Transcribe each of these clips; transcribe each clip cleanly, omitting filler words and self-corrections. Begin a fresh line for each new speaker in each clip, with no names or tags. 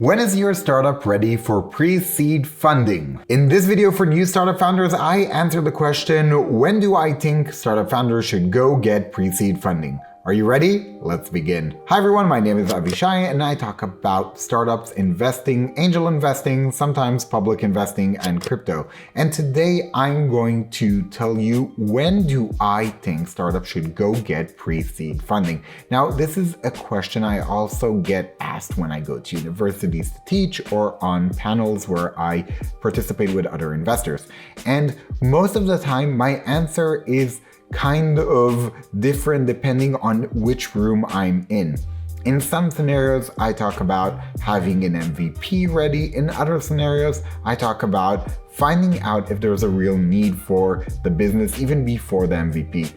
When is your startup ready for pre-seed funding? In this video for new startup founders, I answer the question, when do I think startup founders should go get pre-seed funding? Are you ready? Let's begin. Hi everyone, my name is Avishai and I talk about startups, investing, angel investing, sometimes public investing, and crypto. And today I'm going to tell you when do I think startups should go get pre-seed funding. Now, this is a question I also get asked when I go to universities to teach or on panels where I participate with other investors. And most of the time my answer is kind of different depending on which room I'm in. In some scenarios, I talk about having an MVP ready. In other scenarios, I talk about finding out if there's a real need for the business even before the MVP.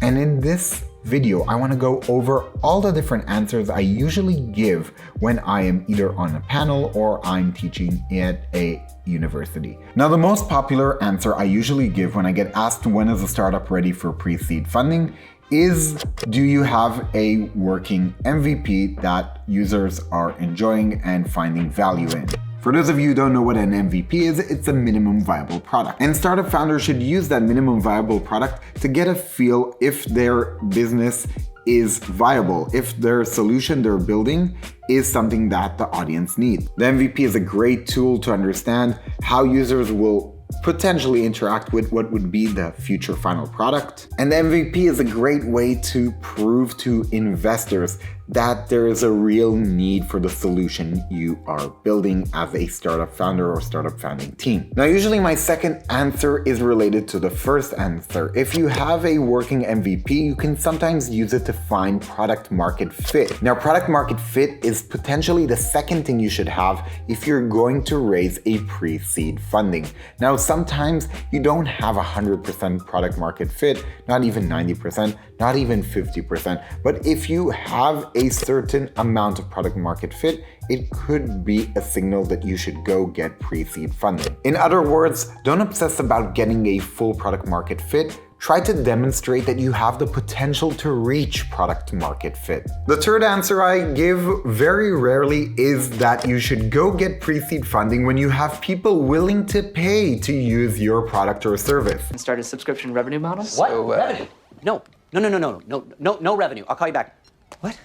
And in this video, I want to go over all the different answers I usually give when I am either on a panel or I'm teaching at a university. Now, the most popular answer I usually give when I get asked when is a startup ready for pre-seed funding is, do you have a working MVP that users are enjoying and finding value in? For those of you who don't know what an MVP is, it's a minimum viable product. And startup founders should use that minimum viable product to get a feel if their business is viable, if their solution they're building is something that the audience needs. The MVP is a great tool to understand how users will potentially interact with what would be the future final product. And the MVP is a great way to prove to investors that there is a real need for the solution you are building as a startup founder or startup founding team. Now, usually my second answer is related to the first answer. If you have a working MVP, you can sometimes use it to find product market fit. Now, product market fit is potentially the second thing you should have if you're going to raise a pre-seed funding. Now, sometimes you don't have 100% product market fit, not even 90%, not even 50%. But if you have a certain amount of product market fit, it could be a signal that you should go get pre-seed funding. In other words, don't obsess about getting a full product market fit. Try to demonstrate that you have the potential to reach product market fit. The third answer I give very rarely is that you should go get pre-seed funding when you have people willing to pay to use your product or service.
And start a subscription revenue model?
What? Revenue? No revenue. I'll call you back. What?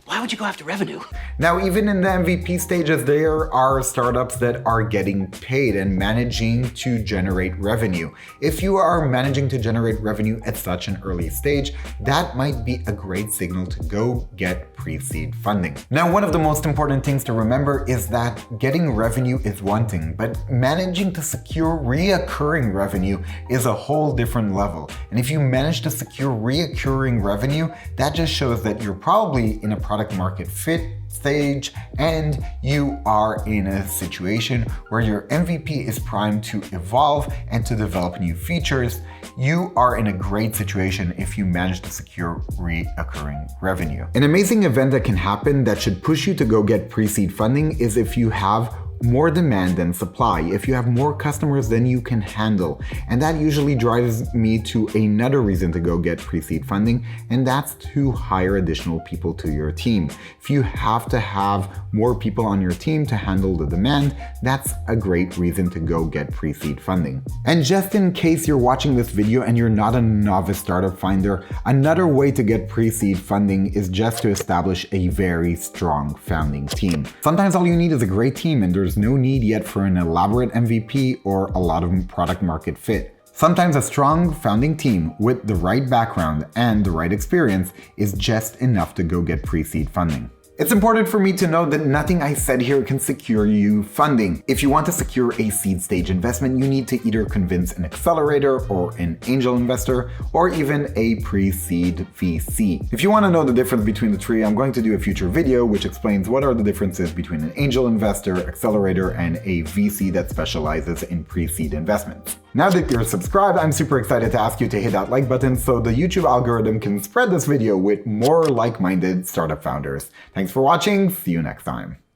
Why would you go after revenue?
Now, even in the MVP stages, there are startups that are getting paid and managing to generate revenue. If you are managing to generate revenue at such an early stage, that might be a great signal to go get pre-seed funding. Now, one of the most important things to remember is that getting revenue is one thing, but managing to secure reoccurring revenue is a whole different level. And if you manage to secure reoccurring revenue, that just shows that you're probably in a product market fit stage and you are in a situation where your MVP is primed to evolve and to develop new features. You are in a great situation if you manage to secure reoccurring revenue. An amazing event that can happen that should push you to go get pre-seed funding is if you have more demand than supply, if you have more customers than you can handle. And that usually drives me to another reason to go get pre-seed funding, and that's to hire additional people to your team. If you have to have more people on your team to handle the demand, that's a great reason to go get pre-seed funding. And just in case you're watching this video and you're not a novice startup finder, another way to get pre-seed funding is just to establish a very strong founding team. Sometimes all you need is a great team and there's no need yet for an elaborate MVP or a lot of product market fit. Sometimes a strong founding team with the right background and the right experience is just enough to go get pre-seed funding. It's important for me to note that nothing I said here can secure you funding. If you want to secure a seed stage investment, you need to either convince an accelerator or an angel investor or even a pre-seed VC. If you want to know the difference between the three, I'm going to do a future video which explains what are the differences between an angel investor, accelerator, and a VC that specializes in pre-seed investments. Now that you're subscribed, I'm super excited to ask you to hit that like button so the YouTube algorithm can spread this video with more like-minded startup founders. Thanks for watching, see you next time.